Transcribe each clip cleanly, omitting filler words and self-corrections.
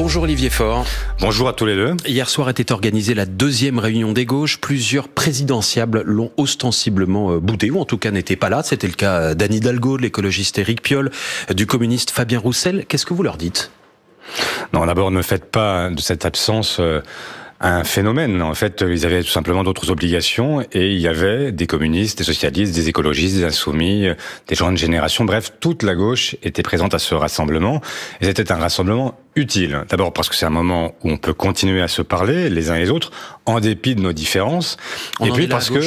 Bonjour Olivier Faure. Bonjour à tous les deux. Hier soir était organisée la deuxième réunion des gauches. Plusieurs présidentiables l'ont ostensiblement boudé, ou en tout cas n'étaient pas là. C'était le cas d'Anne Hidalgo, de l'écologiste Éric Piolle, du communiste Fabien Roussel. Qu'est-ce que vous leur dites ? Non, d'abord, ne faites pas de cette absence un phénomène. En fait, ils avaient tout simplement d'autres obligations et il y avait des communistes, des socialistes, des écologistes, des insoumis, des gens de génération. Bref, toute la gauche était présente à ce rassemblement et c'était un rassemblement utile. D'abord parce que c'est un moment où on peut continuer à se parler les uns et les autres en dépit de nos différences. Et puis parce que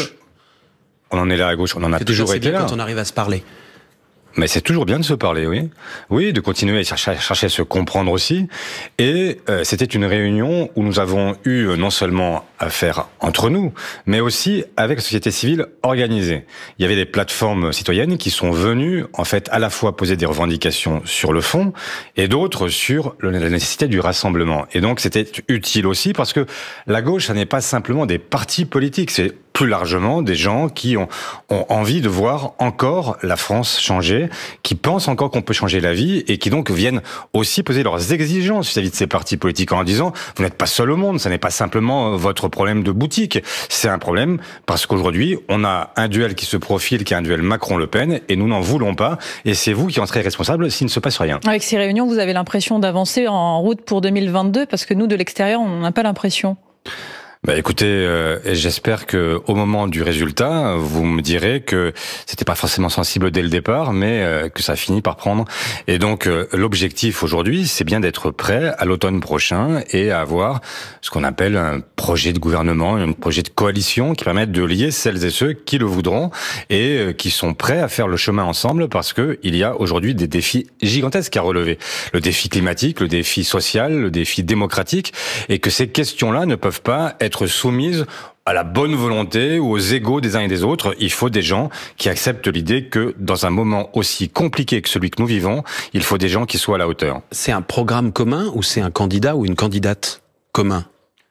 on en est là à gauche, on en a toujours été là. Quand on arrive à se parler. Mais c'est toujours bien de se parler, oui. Oui, de continuer à chercher à se comprendre aussi. Et c'était une réunion où nous avons eu non seulement affaire entre nous, mais aussi avec la société civile organisée. Il y avait des plateformes citoyennes qui sont venues, en fait, à la fois poser des revendications sur le fond et d'autres sur la nécessité du rassemblement. Et donc, c'était utile aussi parce que la gauche, ça n'est pas simplement des partis politiques, c'est plus largement des gens qui ont envie de voir encore la France changer, qui pensent encore qu'on peut changer la vie et qui donc viennent aussi poser leurs exigences vis-à-vis de ces partis politiques en disant vous n'êtes pas seul au monde, ça n'est pas simplement votre problème de boutique, c'est un problème parce qu'aujourd'hui on a un duel qui se profile, qui est un duel Macron-Le Pen et nous n'en voulons pas et c'est vous qui en serez responsable s'il ne se passe rien. Avec ces réunions, vous avez l'impression d'avancer en route pour 2022 parce que nous de l'extérieur on n'a pas l'impression. Bah écoutez, j'espère que au moment du résultat, vous me direz que c'était pas forcément sensible dès le départ, mais que ça finit par prendre. Et donc l'objectif aujourd'hui, c'est bien d'être prêt à l'automne prochain et à avoir ce qu'on appelle un projet de gouvernement, un projet de coalition qui permette de lier celles et ceux qui le voudront et qui sont prêts à faire le chemin ensemble parce que il y a aujourd'hui des défis gigantesques à relever. Le défi climatique, le défi social, le défi démocratique et que ces questions-là ne peuvent pas être soumises à la bonne volonté ou aux égos des uns et des autres. Il faut des gens qui acceptent l'idée que dans un moment aussi compliqué que celui que nous vivons, il faut des gens qui soient à la hauteur. C'est un programme commun ou c'est un candidat ou une candidate commun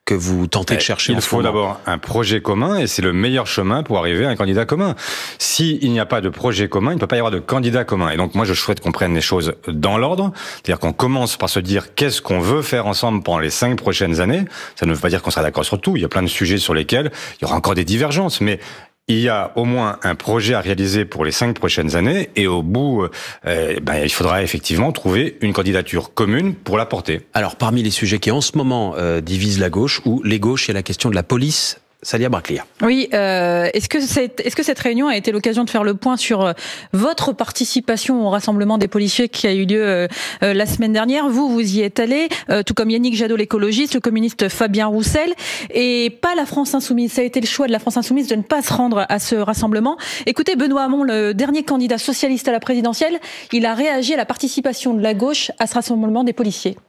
que vous tentez de chercher? Il faut d'abord un projet commun et c'est le meilleur chemin pour arriver à un candidat commun. S'il n'y a pas de projet commun, il ne peut pas y avoir de candidat commun. Et donc moi je souhaite qu'on prenne les choses dans l'ordre, c'est-à-dire qu'on commence par se dire qu'est-ce qu'on veut faire ensemble pendant les 5 prochaines années. Ça ne veut pas dire qu'on sera d'accord sur tout, il y a plein de sujets sur lesquels il y aura encore des divergences, mais il y a au moins un projet à réaliser pour les 5 prochaines années et au bout, il faudra effectivement trouver une candidature commune pour la porter. Alors, parmi les sujets qui en ce moment divisent la gauche ou les gauches, il y a la question de la police. Salia Braclia. Oui, est-ce que cette réunion a été l'occasion de faire le point sur votre participation au rassemblement des policiers qui a eu lieu la semaine dernière? Vous y êtes allé, tout comme Yannick Jadot, l'écologiste, le communiste Fabien Roussel, et pas la France Insoumise. Ça a été le choix de la France Insoumise de ne pas se rendre à ce rassemblement. Écoutez, Benoît Hamon, le dernier candidat socialiste à la présidentielle, il a réagi à la participation de la gauche à ce rassemblement des policiers.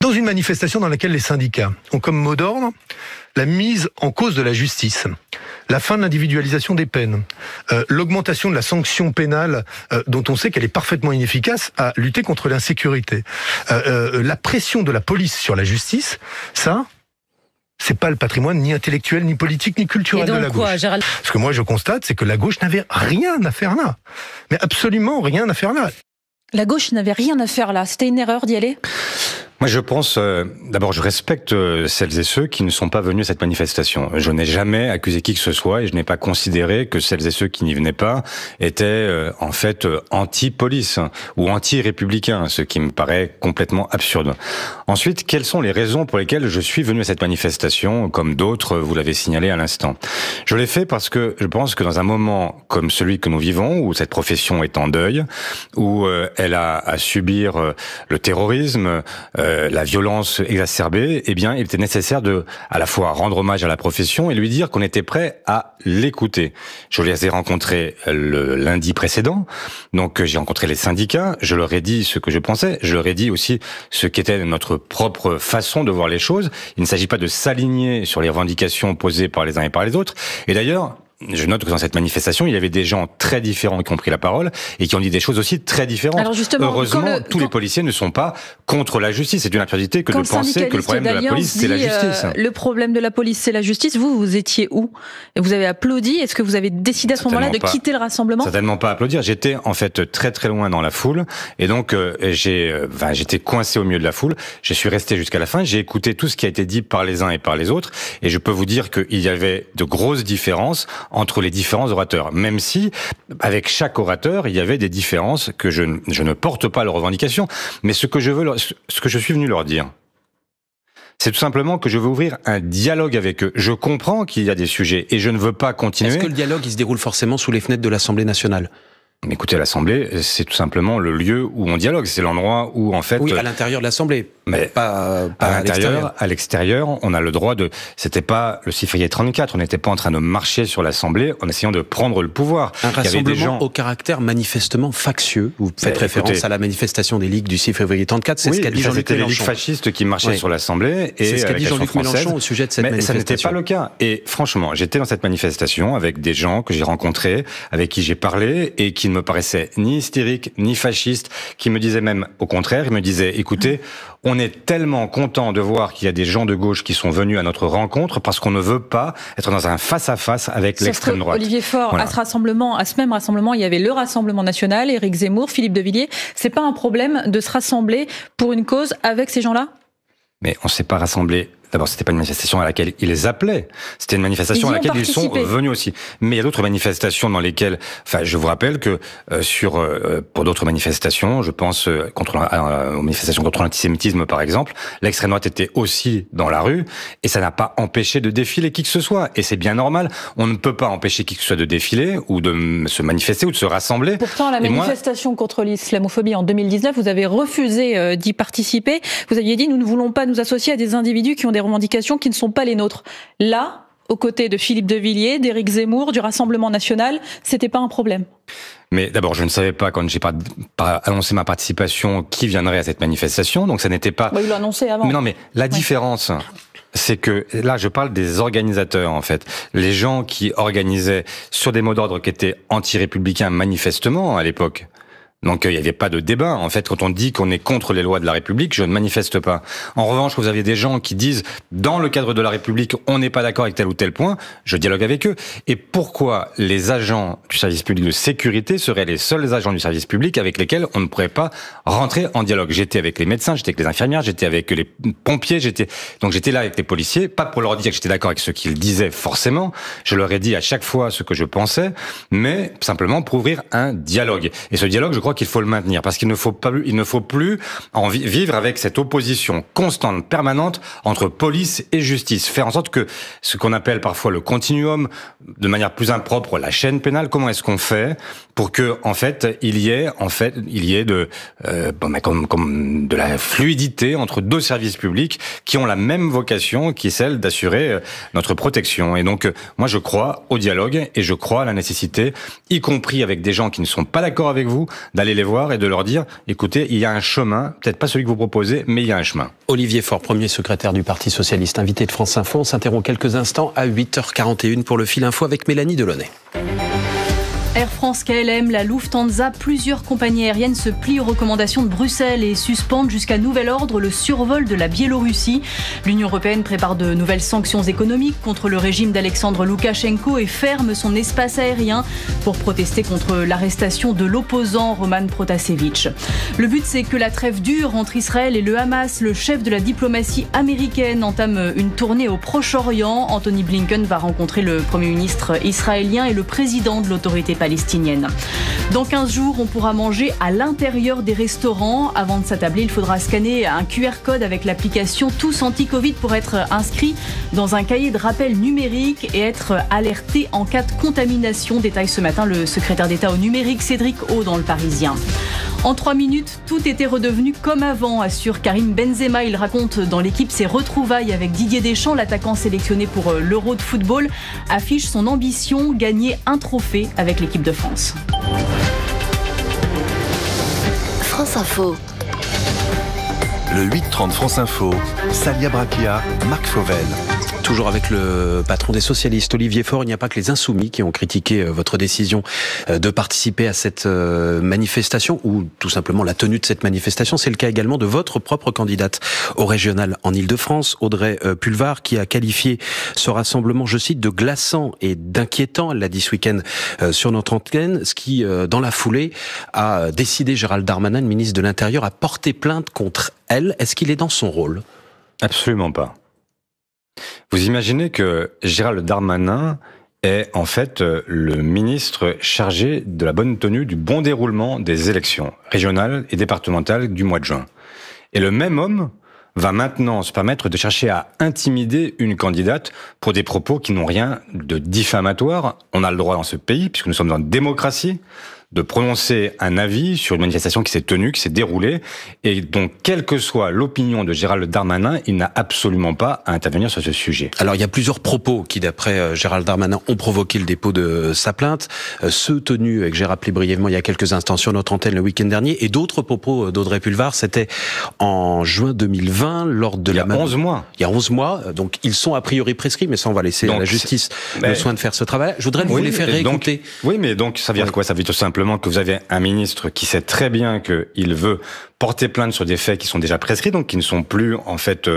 Dans une manifestation dans laquelle les syndicats ont comme mot d'ordre la mise en cause de la justice, la fin de l'individualisation des peines, l'augmentation de la sanction pénale dont on sait qu'elle est parfaitement inefficace à lutter contre l'insécurité, la pression de la police sur la justice, ça, c'est pas le patrimoine ni intellectuel, ni politique, ni culturel de la gauche. Ce que moi je constate, c'est que la gauche n'avait rien à faire là. Mais absolument rien à faire là. La gauche n'avait rien à faire là. C'était une erreur d'y aller ? Moi, je pense, d'abord, je respecte celles et ceux qui ne sont pas venus à cette manifestation. Je n'ai jamais accusé qui que ce soit et je n'ai pas considéré que celles et ceux qui n'y venaient pas étaient en fait anti-police ou anti-républicains, ce qui me paraît complètement absurde. Ensuite, quelles sont les raisons pour lesquelles je suis venu à cette manifestation, comme d'autres, vous l'avez signalé à l'instant? Je l'ai fait parce que je pense que dans un moment comme celui que nous vivons, où cette profession est en deuil, où elle a à subir le terrorisme, la violence exacerbée, eh bien, il était nécessaire de, à la fois, rendre hommage à la profession et lui dire qu'on était prêt à l'écouter. Je les ai rencontrés le lundi précédent, donc j'ai rencontré les syndicats, je leur ai dit ce que je pensais, je leur ai dit aussi ce qu'était notre propre façon de voir les choses. Il ne s'agit pas de s'aligner sur les revendications posées par les uns et par les autres. Et d'ailleurs, je note que dans cette manifestation, il y avait des gens très différents qui ont pris la parole et qui ont dit des choses aussi très différentes. Alors justement, heureusement, tous les policiers ne sont pas contre la justice. C'est une absurdité que de penser que le problème de la police, c'est la justice. Le problème de la police, c'est la justice. Vous étiez où? Et vous avez applaudi. Est-ce que vous avez décidé à ce moment-là de quitter le rassemblement? Certainement pas applaudir. J'étais en fait très très loin dans la foule et donc j'étais coincé au milieu de la foule. Je suis resté jusqu'à la fin. J'ai écouté tout ce qui a été dit par les uns et par les autres et je peux vous dire qu'il y avait de grosses différences entre les différents orateurs, même si avec chaque orateur il y avait des différences que je ne porte pas leurs revendications, mais ce que je suis venu leur dire, c'est tout simplement que je veux ouvrir un dialogue avec eux. Je comprends qu'il y a des sujets et je ne veux pas continuer. Est-ce que le dialogue il se déroule forcément sous les fenêtres de l'Assemblée nationale? Mais écoutez, l'Assemblée, c'est tout simplement le lieu où on dialogue. C'est l'endroit où, en fait... Oui, à l'intérieur de l'Assemblée, mais pas à l'intérieur. À l'extérieur, on a le droit de... C'était pas le 6 février 34, on n'était pas en train de marcher sur l'Assemblée en essayant de prendre le pouvoir. Un rassemblement au caractère manifestement factieux. Vous faites référence à la manifestation des ligues du 6 février 34, c'est ce qu'a dit Jean-Luc Mélenchon. C'était les ligues fascistes qui marchaient sur l'Assemblée. C'est ce qu'a dit Jean-Luc Mélenchon au sujet de cette manifestation. Mais ça n'était pas le cas. Et franchement, j'étais dans cette manifestation avec des gens que j'ai rencontrés, avec qui j'ai parlé et qui ne me paraissaient ni hystériques, ni fascistes, qui me disaient même au contraire, ils me disaient, écoutez, on est tellement content de voir qu'il y a des gens de gauche qui sont venus à notre rencontre parce qu'on ne veut pas être dans un face-à-face avec l'extrême droite. Olivier Faure, voilà. À ce même rassemblement, il y avait le Rassemblement National, Éric Zemmour, Philippe de Villiers. C'est pas un problème de se rassembler pour une cause avec ces gens-là? Mais on s'est pas rassemblés. D'abord, c'était pas une manifestation à laquelle ils les appelaient. C'était une manifestation à laquelle ils sont venus aussi. Mais il y a d'autres manifestations dans lesquelles, enfin, je vous rappelle que pour d'autres manifestations, je pense aux manifestations contre l'antisémitisme par exemple, l'extrême droite était aussi dans la rue et ça n'a pas empêché de défiler qui que ce soit. Et c'est bien normal. On ne peut pas empêcher qui que ce soit de défiler ou de se manifester ou de se rassembler. Pourtant, la manifestation contre l'islamophobie en 2019, vous avez refusé d'y participer. Vous aviez dit, nous ne voulons pas nous associer à des individus qui ont des revendications qui ne sont pas les nôtres. Là, aux côtés de Philippe de Villiers, d'Éric Zemmour, du Rassemblement National, c'était pas un problème. Mais d'abord, je ne savais pas quand j'ai pas annoncé ma participation qui viendrait à cette manifestation, donc ça n'était pas... Il l'a annoncé avant. Mais non, mais la différence... C'est que, là, je parle des organisateurs, en fait. Les gens qui organisaient sur des mots d'ordre qui étaient anti-républicains manifestement à l'époque. Donc il n'y avait pas de débat. En fait, quand on dit qu'on est contre les lois de la République, je ne manifeste pas. En revanche, vous avez des gens qui disent, dans le cadre de la République, on n'est pas d'accord avec tel ou tel point, je dialogue avec eux. Et pourquoi les agents du service public de sécurité seraient les seuls agents du service public avec lesquels on ne pourrait pas rentrer en dialogue? J'étais avec les médecins, j'étais avec les infirmières, j'étais avec les pompiers, j'étais là avec les policiers, pas pour leur dire que j'étais d'accord avec ce qu'ils disaient forcément, je leur ai dit à chaque fois ce que je pensais, mais simplement pour ouvrir un dialogue. Et ce dialogue, je crois qu'il faut le maintenir parce qu'il ne faut plus en vivre avec cette opposition constante, permanente entre police et justice. Faire en sorte que ce qu'on appelle parfois le continuum, de manière plus impropre, la chaîne pénale, comment est-ce qu'on fait pour que, en fait, il y ait de la fluidité entre deux services publics qui ont la même vocation, qui est celle d'assurer notre protection. Et donc, moi, je crois au dialogue et je crois à la nécessité, y compris avec des gens qui ne sont pas d'accord avec vous, d'aller les voir et de leur dire, écoutez, il y a un chemin, peut-être pas celui que vous proposez, mais il y a un chemin. Olivier Faure, premier secrétaire du Parti Socialiste, invité de France Info. On s'interrompt quelques instants à 8h41 pour le Fil Info avec Mélanie Delaunay. Air France, KLM, la Lufthansa, plusieurs compagnies aériennes se plient aux recommandations de Bruxelles et suspendent jusqu'à nouvel ordre le survol de la Biélorussie. L'Union européenne prépare de nouvelles sanctions économiques contre le régime d'Alexandre Loukachenko et ferme son espace aérien pour protester contre l'arrestation de l'opposant Roman Protasevich. Le but, c'est que la trêve dure entre Israël et le Hamas. Le chef de la diplomatie américaine entame une tournée au Proche-Orient. Anthony Blinken va rencontrer le Premier ministre israélien et le président de l'autorité palestinienne. Dans 15 jours, on pourra manger à l'intérieur des restaurants. Avant de s'attabler, il faudra scanner un QR code avec l'application Tous Anti-Covid pour être inscrit dans un cahier de rappel numérique et être alerté en cas de contamination. Détaille ce matin le secrétaire d'État au numérique Cédric O dans Le Parisien. En 3 minutes, tout était redevenu comme avant, assure Karim Benzema. Il raconte dans l'équipe ses retrouvailles avec Didier Deschamps. L'attaquant sélectionné pour l'Euro de football affiche son ambition, gagner un trophée avec l'équipe de France. France Info. Le 8-30 France Info, Salia Brakia, Marc Fauvel. Toujours avec le patron des socialistes, Olivier Faure. Il n'y a pas que les insoumis qui ont critiqué votre décision de participer à cette manifestation, ou tout simplement la tenue de cette manifestation. C'est le cas également de votre propre candidate au régional en Ile-de-France, Audrey Pulvar, qui a qualifié ce rassemblement, je cite, de glaçant et d'inquiétant. Elle l'a dit ce week-end sur notre antenne, ce qui, dans la foulée, a décidé Gérald Darmanin, le ministre de l'Intérieur, à porter plainte contre elle. Est-ce qu'il est dans son rôle ? Absolument pas. Vous imaginez que Gérald Darmanin est en fait le ministre chargé de la bonne tenue, du bon déroulement des élections régionales et départementales du mois de juin. Et le même homme va maintenant se permettre de chercher à intimider une candidate pour des propos qui n'ont rien de diffamatoire. On a le droit dans ce pays, puisque nous sommes dans une démocratie, de prononcer un avis sur une manifestation qui s'est tenue, qui s'est déroulée, et donc, quelle que soit l'opinion de Gérald Darmanin, il n'a absolument pas à intervenir sur ce sujet. Alors, il y a plusieurs propos qui, d'après Gérald Darmanin, ont provoqué le dépôt de sa plainte. Ceux tenus, que j'ai rappelé brièvement il y a quelques instants sur notre antenne le week-end dernier, et d'autres propos d'Audrey Pulvar, c'était en juin 2020, lors de la... 11 mois. Il y a 11 mois, donc ils sont a priori prescrits, mais ça, on va laisser à la justice le soin de faire ce travail. Je voudrais vous les faire réécouter. Oui, mais donc, ça veut dire quoi? Ça veut dire tout simplement que vous avez un ministre qui sait très bien qu'il veut porter plainte sur des faits qui sont déjà prescrits, donc qui ne sont plus en fait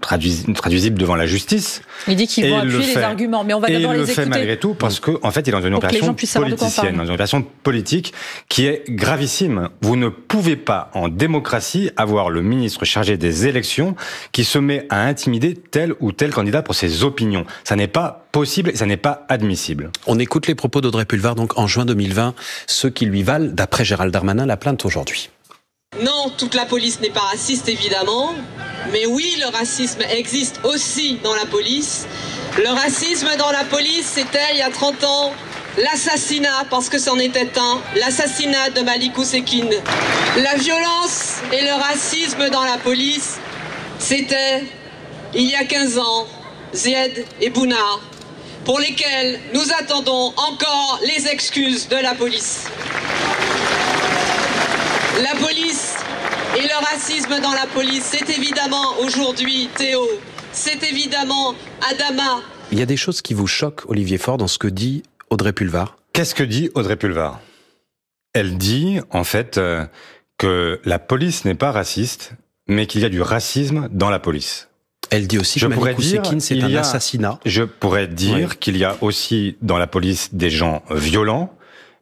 traduisibles devant la justice. Il dit qu'ils vont appuyer les arguments, mais on va d'abord les écouter. Et il le fait malgré tout parce que en fait, il est dans une opération politicienne, dans une opération politique qui est gravissime. Vous ne pouvez pas, en démocratie, avoir le ministre chargé des élections qui se met à intimider tel ou tel candidat pour ses opinions. Ça n'est pas possible et ça n'est pas admissible. On écoute les propos d'Audrey Pulvar, donc en juin 2020, ceux qui lui valent, d'après Gérald Darmanin, la plainte aujourd'hui. Non, toute la police n'est pas raciste, évidemment, mais oui, le racisme existe aussi dans la police. Le racisme dans la police, c'était, il y a 30 ans, l'assassinat, parce que c'en était un, l'assassinat de Malik Oussekine. La violence et le racisme dans la police, c'était, il y a 15 ans, Zied et Bouna, pour lesquels nous attendons encore les excuses de la police. La police et le racisme dans la police, c'est évidemment aujourd'hui Théo, c'est évidemment Adama. Il y a des choses qui vous choquent, Olivier Faure, dans ce que dit Audrey Pulvar. Qu'est-ce que dit Audrey Pulvar? Elle dit, en fait, que la police n'est pas raciste, mais qu'il y a du racisme dans la police. Elle dit aussi que Malik Oussekine, c'est un assassinat. Je pourrais dire qu'il y a aussi dans la police des gens violents,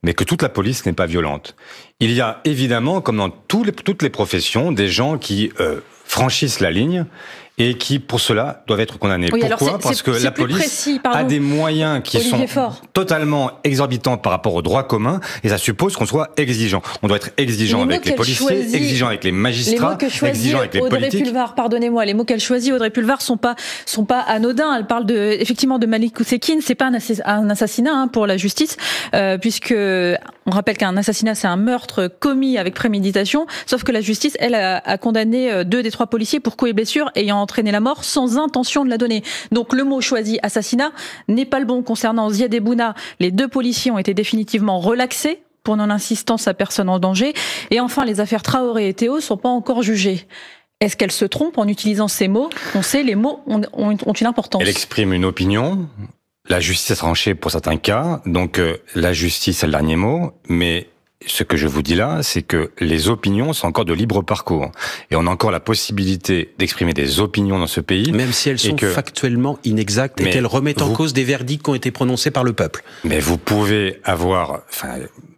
mais que toute la police n'est pas violente. Il y a évidemment, comme dans toutes les professions, des gens qui franchissent la ligne et qui, pour cela, doivent être condamnés. Oui, pourquoi? Parce que la police a des moyens qui sont totalement exorbitants par rapport au droit commun, et ça suppose qu'on soit exigeant. On doit être exigeant avec les policiers, exigeant avec les magistrats, exigeant avec les politiques. Pulvar, pardonnez-moi, les mots qu'elle choisit, Audrey Pulvar, sont pas anodins. Elle parle effectivement de Malik Oussekine. C'est pas un assassinat pour la justice, puisque on rappelle qu'un assassinat, c'est un meurtre commis avec préméditation, sauf que la justice, elle, a condamné 2 des 3 policiers pour coups et blessures ayant entraîné la mort sans intention de la donner. Donc le mot choisi, assassinat, n'est pas le bon. Concernant Zied et Bouna, les 2 policiers ont été définitivement relaxés pour non-insistance à personne en danger. Et enfin, les affaires Traoré et Théo sont pas encore jugées. Est-ce qu'elle se trompe en utilisant ces mots? On sait, les mots ont une importance. Elle exprime une opinion. La justice a tranché pour certains cas. Donc la justice a le dernier mot. Mais ce que je vous dis là, c'est que les opinions sont encore de libre parcours. Et on a encore la possibilité d'exprimer des opinions dans ce pays. Même si elles sont factuellement inexactes et qu'elles remettent en cause des verdicts qui ont été prononcés par le peuple. Mais vous pouvez avoir...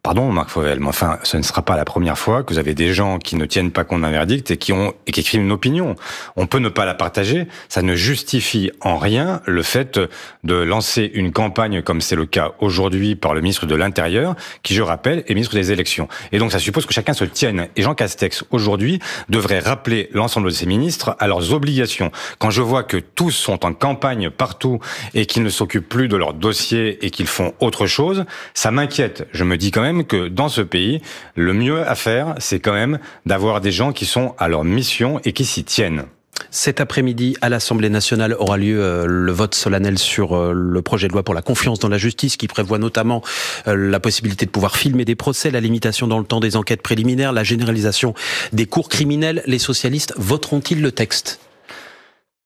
Pardon, Marc Fauvel, mais enfin, ce ne sera pas la première fois que vous avez des gens qui ne tiennent pas compte d'un verdict et qui écrivent une opinion. On peut ne pas la partager. Ça ne justifie en rien le fait de lancer une campagne comme c'est le cas aujourd'hui par le ministre de l'Intérieur, qui, je rappelle, est ministre des Élections. Et donc, ça suppose que chacun se tienne. Et Jean Castex, aujourd'hui, devrait rappeler l'ensemble de ses ministres à leurs obligations. Quand je vois que tous sont en campagne partout et qu'ils ne s'occupent plus de leur dossier et qu'ils font autre chose, ça m'inquiète. Je me dis quand même que dans ce pays, le mieux à faire, c'est quand même d'avoir des gens qui sont à leur mission et qui s'y tiennent. Cet après-midi, à l'Assemblée nationale, aura lieu le vote solennel sur le projet de loi pour la confiance dans la justice, qui prévoit notamment la possibilité de pouvoir filmer des procès, la limitation dans le temps des enquêtes préliminaires, la généralisation des cours criminels. Les socialistes voteront-ils le texte ?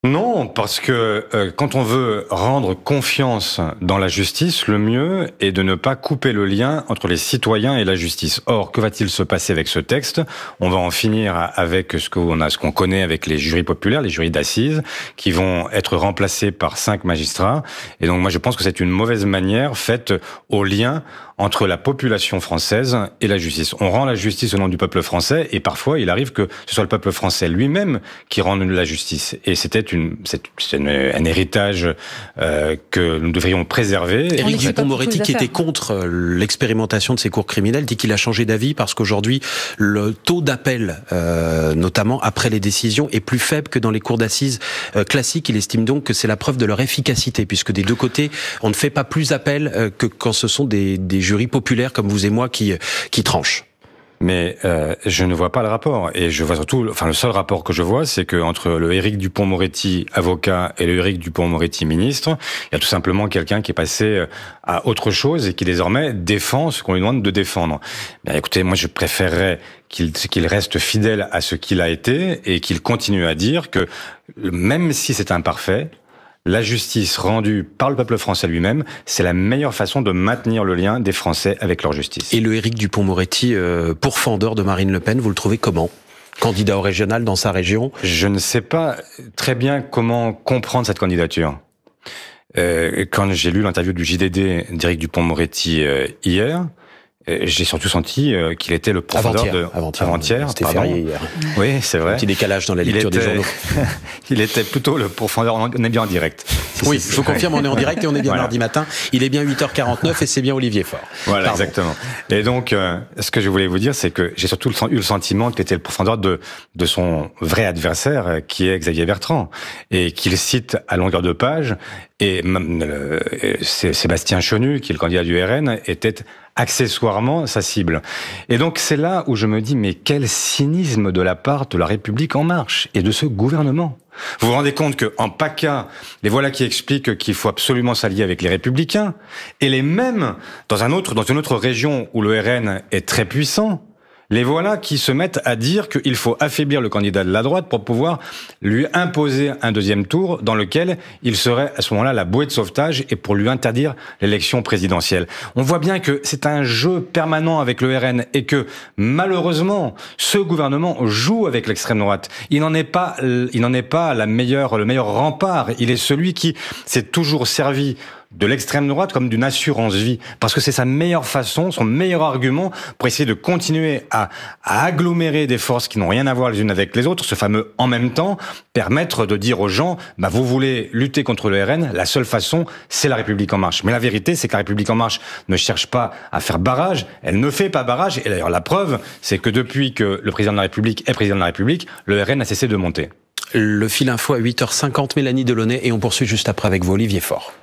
Non, parce que quand on veut rendre confiance dans la justice, le mieux est de ne pas couper le lien entre les citoyens et la justice. Or, que va-t-il se passer avec ce texte? On va en finir avec ce qu'on connaît avec les jurys populaires, les jurys d'assises, qui vont être remplacés par 5 magistrats. Et donc moi je pense que c'est une mauvaise manière faite au lien entre la population française et la justice. On rend la justice au nom du peuple français et parfois il arrive que ce soit le peuple français lui-même qui rende la justice. Et c'est un héritage que nous devrions préserver. Éric Dupond-Moretti, qui était contre l'expérimentation de ces cours criminels, dit qu'il a changé d'avis parce qu'aujourd'hui le taux d'appel, notamment après les décisions, est plus faible que dans les cours d'assises classiques. Il estime donc que c'est la preuve de leur efficacité, puisque des deux côtés, on ne fait pas plus appel que quand ce sont des jurys populaires comme vous et moi qui tranchent. Mais je ne vois pas le rapport, et je vois surtout, le seul rapport que je vois, c'est que entre le Éric Dupond-Moretti avocat et le Éric Dupond-Moretti ministre, il y a tout simplement quelqu'un qui est passé à autre chose et qui désormais défend ce qu'on lui demande de défendre. Bien, écoutez, moi je préférerais qu'il reste fidèle à ce qu'il a été et qu'il continue à dire que même si c'est imparfait, la justice rendue par le peuple français lui-même, c'est la meilleure façon de maintenir le lien des Français avec leur justice. Et le Éric Dupond-Moretti, pourfendeur de Marine Le Pen, vous le trouvez comment ? Candidat au régional dans sa région ? Je ne sais pas très bien comment comprendre cette candidature. Quand j'ai lu l'interview du JDD d'Éric Dupond-Moretti hier, j'ai surtout senti qu'il était le profondeur avant-hier. C'était férié hier. Oui, c'est vrai. Un petit décalage dans la lecture des journaux. Il était plutôt le profondeur. On est bien en direct. Oui, je vous confirme, on est en direct et on est bien mardi matin. Il est bien 8h49 et c'est bien Olivier Faure. Voilà, exactement. Et donc, ce que je voulais vous dire, c'est que j'ai surtout eu le sentiment qu'il était le profondeur de son vrai adversaire, qui est Xavier Bertrand, et qu'il cite à longueur de page. Et Sébastien Chenu, qui est le candidat du RN, était accessoirement sa cible. Et donc c'est là où je me dis, mais quel cynisme de la part de La République En Marche et de ce gouvernement. Vous vous rendez compte que en PACA, les voilà qui expliquent qu'il faut absolument s'allier avec les Républicains, et les mêmes dans une autre région où le RN est très puissant, les voilà qui se mettent à dire qu'il faut affaiblir le candidat de la droite pour pouvoir lui imposer un deuxième tour dans lequel il serait à ce moment-là la bouée de sauvetage et pour lui interdire l'élection présidentielle. On voit bien que c'est un jeu permanent avec le RN et que malheureusement ce gouvernement joue avec l'extrême droite. Il n'en est pas le meilleur rempart. Il est celui qui s'est toujours servi de l'extrême droite comme d'une assurance vie, parce que c'est sa meilleure façon, son meilleur argument pour essayer de continuer à agglomérer des forces qui n'ont rien à voir les unes avec les autres, ce fameux en même temps, permettre de dire aux gens, vous voulez lutter contre le RN, la seule façon, c'est La République En Marche. Mais la vérité, c'est que La République En Marche ne cherche pas à faire barrage, elle ne fait pas barrage, et d'ailleurs la preuve, c'est que depuis que le président de la République est président de la République, le RN a cessé de monter. Le fil info à 8h50, Mélanie Delaunay, et on poursuit juste après avec vous, Olivier Faure.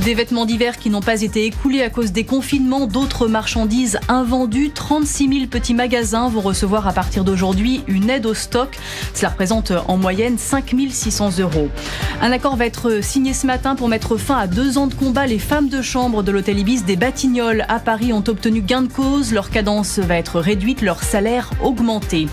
Des vêtements d'hiver qui n'ont pas été écoulés à cause des confinements, d'autres marchandises invendues. 36 000 petits magasins vont recevoir à partir d'aujourd'hui une aide au stock. Cela représente en moyenne 5 600 €. Un accord va être signé ce matin pour mettre fin à 2 ans de combat. Les femmes de chambre de l'hôtel Ibis des Batignolles à Paris ont obtenu gain de cause. Leur cadence va être réduite, leur salaire augmenté.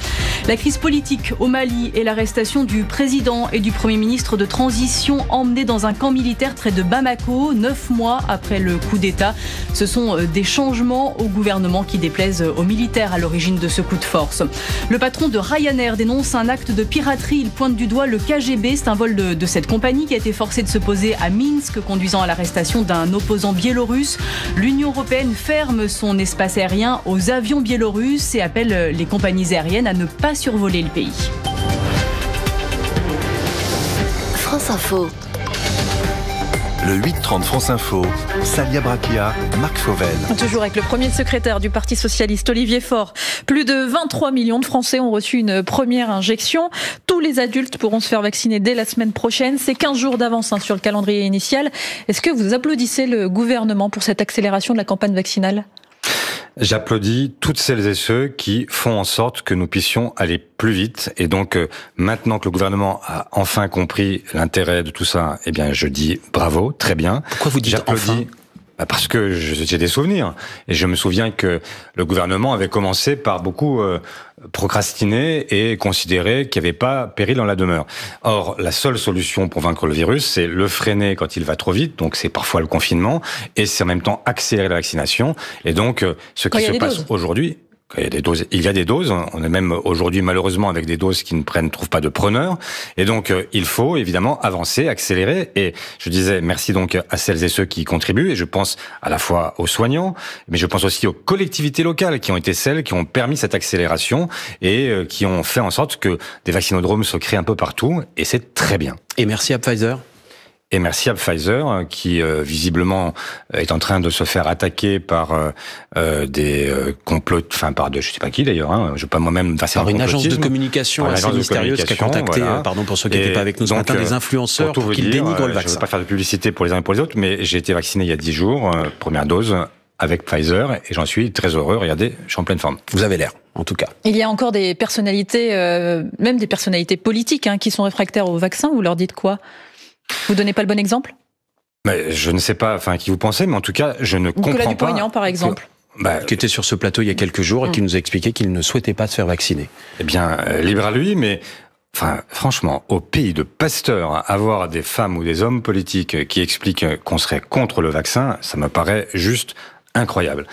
La crise politique au Mali et l'arrestation du président et du Premier ministre de transition emmenés dans un camp militaire près de Bamako. 9 mois après le coup d'État. Ce sont des changements au gouvernement qui déplaisent aux militaires à l'origine de ce coup de force. Le patron de Ryanair dénonce un acte de piraterie. Il pointe du doigt le KGB. C'est un vol de cette compagnie qui a été forcé de se poser à Minsk, conduisant à l'arrestation d'un opposant biélorusse. L'Union européenne ferme son espace aérien aux avions biélorusses et appelle les compagnies aériennes à ne pas survoler le pays. France Info. Le 8-30 France Info, Salia Brakia, Marc Fauvel. Toujours avec le premier secrétaire du Parti Socialiste, Olivier Faure. Plus de 23 millions de Français ont reçu une première injection. Tous les adultes pourront se faire vacciner dès la semaine prochaine. C'est 15 jours d'avance sur le calendrier initial. Est-ce que vous applaudissez le gouvernement pour cette accélération de la campagne vaccinale ? J'applaudis toutes celles et ceux qui font en sorte que nous puissions aller plus vite. Et donc, maintenant que le gouvernement a enfin compris l'intérêt de tout ça, je dis bravo, très bien. Pourquoi vous dites enfin ? Parce que j'ai des souvenirs. Et je me souviens que le gouvernement avait commencé par beaucoup procrastiner et considérer qu'il n'y avait pas péril dans la demeure. Or, la seule solution pour vaincre le virus, c'est le freiner quand il va trop vite, donc c'est parfois le confinement, et c'est en même temps accélérer la vaccination. Et donc, ce qui se passe aujourd'hui... Il y a des doses. On est même aujourd'hui malheureusement avec des doses qui ne trouvent pas de preneurs. Et donc il faut évidemment avancer, accélérer. Et je disais merci donc à celles et ceux qui y contribuent. Et je pense à la fois aux soignants, mais je pense aussi aux collectivités locales qui ont été celles qui ont permis cette accélération et qui ont fait en sorte que des vaccinodromes se créent un peu partout. Et c'est très bien. Et merci à Pfizer. Et merci à Pfizer qui visiblement est en train de se faire attaquer par des complots, enfin par je sais pas qui d'ailleurs. Hein, je veux pas moi-même par une agence de communication assez mystérieuse qui a contacté, voilà. Pardon pour ceux qui n'étaient pas avec nous ce matin, des influenceurs pour qu'ils dénigrent le vaccin. Je ne veux pas faire de publicité pour les uns et pour les autres, mais j'ai été vacciné il y a 10 jours, première dose avec Pfizer, et j'en suis très heureux. Regardez, je suis en pleine forme. Vous avez l'air, en tout cas. Il y a encore des personnalités, même des personnalités politiques, qui sont réfractaires au vaccin. Vous leur dites quoi ? Vous donnez pas le bon exemple ? Mais je ne sais pas, qui vous pensez, mais en tout cas, je ne comprends pas. Nicolas Dupont-Aignan, par exemple. Qui était sur ce plateau il y a quelques jours et qui nous a expliqué qu'il ne souhaitait pas se faire vacciner. Eh bien, libre à lui, mais franchement, au pays de Pasteur, avoir des femmes ou des hommes politiques qui expliquent qu'on serait contre le vaccin, ça me paraît juste incroyable.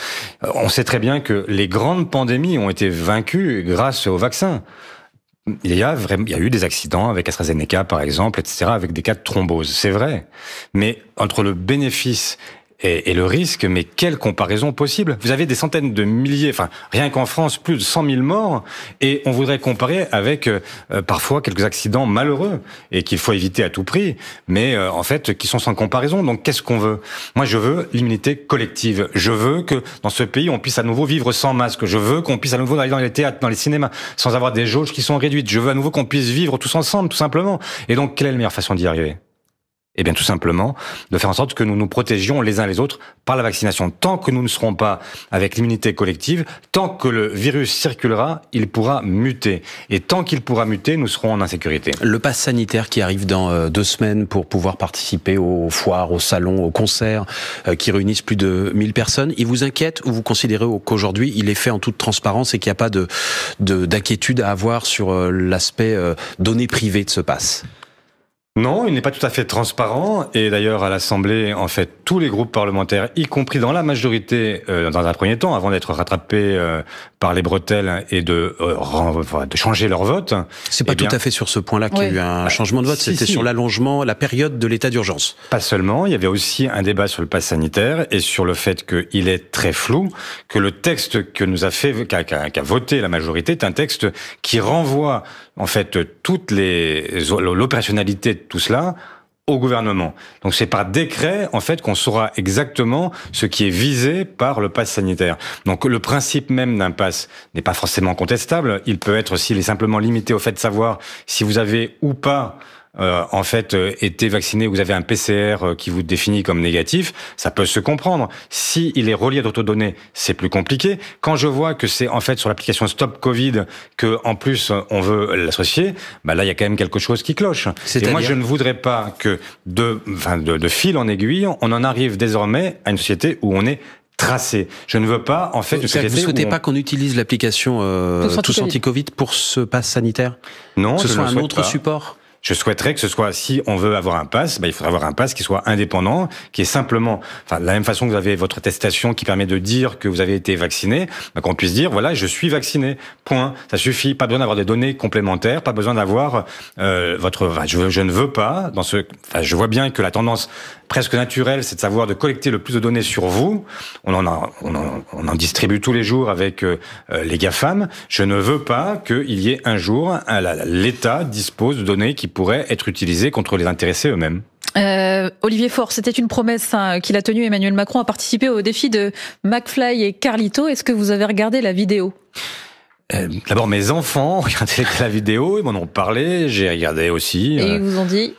On sait très bien que les grandes pandémies ont été vaincues grâce au vaccin. Il y a eu des accidents avec AstraZeneca, par exemple, etc., avec des cas de thrombose. C'est vrai. Mais entre le bénéfice et le risque, mais quelle comparaison possible ? Vous avez des centaines de milliers, rien qu'en France, plus de 100 000 morts, et on voudrait comparer avec parfois quelques accidents malheureux, et qu'il faut éviter à tout prix, mais en fait, qui sont sans comparaison. Donc qu'est-ce qu'on veut ? Moi, je veux l'immunité collective. Je veux que dans ce pays, on puisse à nouveau vivre sans masque. Je veux qu'on puisse à nouveau aller dans les théâtres, dans les cinémas, sans avoir des jauges qui sont réduites. Je veux à nouveau qu'on puisse vivre tous ensemble, tout simplement. Et donc, quelle est la meilleure façon d'y arriver ? Eh bien, tout simplement, de faire en sorte que nous nous protégions les uns les autres par la vaccination. Tant que nous ne serons pas avec l'immunité collective, tant que le virus circulera, il pourra muter. Et tant qu'il pourra muter, nous serons en insécurité. Le pass sanitaire qui arrive dans 2 semaines pour pouvoir participer aux foires, aux salons, aux concerts qui réunissent plus de 1000 personnes, il vous inquiète ou vous considérez qu'aujourd'hui, il est fait en toute transparence et qu'il n'y a pas d'inquiétude à avoir sur l'aspect données privées de ce pass ? Non, il n'est pas tout à fait transparent. Et d'ailleurs, à l'Assemblée, en fait, tous les groupes parlementaires, y compris dans la majorité, dans un premier temps, avant d'être rattrapés par les bretelles et de changer leur vote. C'est pas tout à fait sur ce point-là qu'il y a eu un changement de vote. C'était sur l'allongement, la période de l'état d'urgence. Pas seulement. Il y avait aussi un débat sur le pass sanitaire et sur le fait qu'il est très flou, que le texte que nous qu'a voté la majorité est un texte qui renvoie en fait toute l'opérationnalité de tout cela au gouvernement. Donc c'est par décret en fait qu'on saura exactement ce qui est visé par le pass sanitaire. Donc le principe même d'un pass n'est pas forcément contestable. Il peut être, s'il est simplement limité au fait de savoir si vous avez ou pas été vacciné, vous avez un PCR qui vous définit comme négatif, ça peut se comprendre. Si il est relié à d'autres données, c'est plus compliqué. Quand je vois que c'est en fait sur l'application Stop Covid que en plus on veut l'associer, là il y a quand même quelque chose qui cloche. Et moi je ne voudrais pas que de fil en aiguille, on en arrive désormais à une société où on est tracé. Je ne veux pas, en fait, vous ne souhaitez pas qu'on utilise l'application Tous Anti-Covid pour ce pass sanitaire ? Non, que ce soit un autre support ? Je souhaiterais que ce soit, si on veut avoir un pass, il faudrait avoir un pass qui soit indépendant, qui est simplement, de la même façon que vous avez votre attestation qui permet de dire que vous avez été vacciné, qu'on puisse dire, voilà, je suis vacciné. Point. Ça suffit. Pas besoin d'avoir des données complémentaires, pas besoin d'avoir je ne veux pas, je vois bien que la tendance presque naturelle, c'est de collecter le plus de données sur vous. On en distribue tous les jours avec les GAFAM. Je ne veux pas qu'il y ait un jour, l'État dispose de données qui pourraient être utilisées contre les intéressés eux-mêmes. Olivier Faure, c'était une promesse qu'il a tenue. Emmanuel Macron a participé au défi de McFly et Carlito. Est-ce que vous avez regardé la vidéo ? D'abord, mes enfants ont regardé la vidéo, ils m'en ont parlé, j'ai regardé aussi. Et ils vous ont dit ?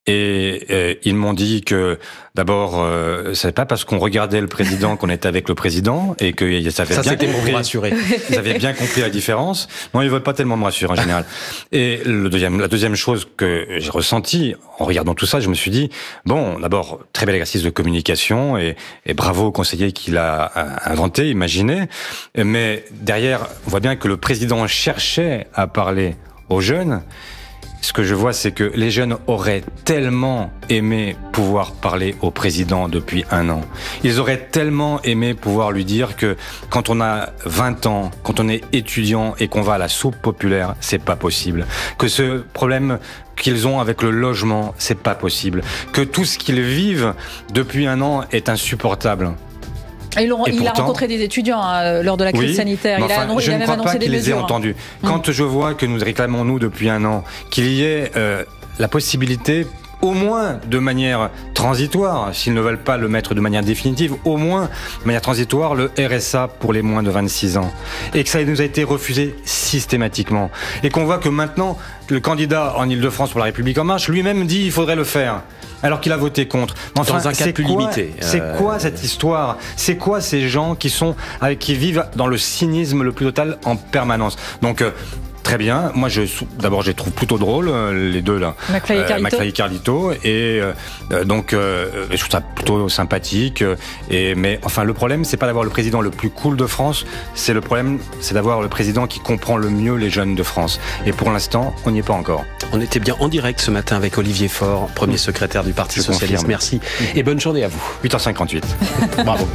Et ils m'ont dit que d'abord, c'est pas parce qu'on regardait le président qu'on était avec le président et que ça avait bien compris. Rassurer. Ils avaient bien compris la différence. Non, ils veulent pas tellement me rassurer en général. Et la deuxième chose que j'ai ressentie en regardant tout ça, je me suis dit bon, d'abord très bel exercice de communication et bravo au conseiller qui l'a inventé, imaginé. Mais derrière, on voit bien que le président cherchait à parler aux jeunes. Ce que je vois, c'est que les jeunes auraient tellement aimé pouvoir parler au président depuis 1 an. Ils auraient tellement aimé pouvoir lui dire que quand on a 20 ans, quand on est étudiant et qu'on va à la soupe populaire, c'est pas possible. Que ce problème qu'ils ont avec le logement, c'est pas possible. Que tout ce qu'ils vivent depuis 1 an est insupportable. Il a rencontré des étudiants lors de la crise sanitaire. Je ne crois pas qu'il les ait entendus. Quand je vois que nous réclamons, nous, depuis 1 an, qu'il y ait la possibilité, au moins de manière transitoire, s'ils ne veulent pas le mettre de manière définitive, au moins de manière transitoire, le RSA pour les moins de 26 ans. Et que ça nous a été refusé systématiquement. Et qu'on voit que maintenant, le candidat en Ile-de-France pour la République En Marche, lui-même dit qu'il faudrait le faire. Alors qu'il a voté contre. Enfin, dans un cas plus limité. C'est quoi cette histoire? C'est quoi ces gens qui vivent dans le cynisme le plus total en permanence? Donc, très bien. Moi, d'abord, je les trouve plutôt drôles, les deux là. McFly et Carlito. Et donc, je trouve ça plutôt sympathique. Mais enfin, le problème, c'est pas d'avoir le président le plus cool de France. Le problème, c'est d'avoir le président qui comprend le mieux les jeunes de France. Et pour l'instant, on n'y est pas encore. On était bien en direct ce matin avec Olivier Faure, premier secrétaire du Parti Socialiste. Merci et bonne journée à vous. 8h58. Bravo.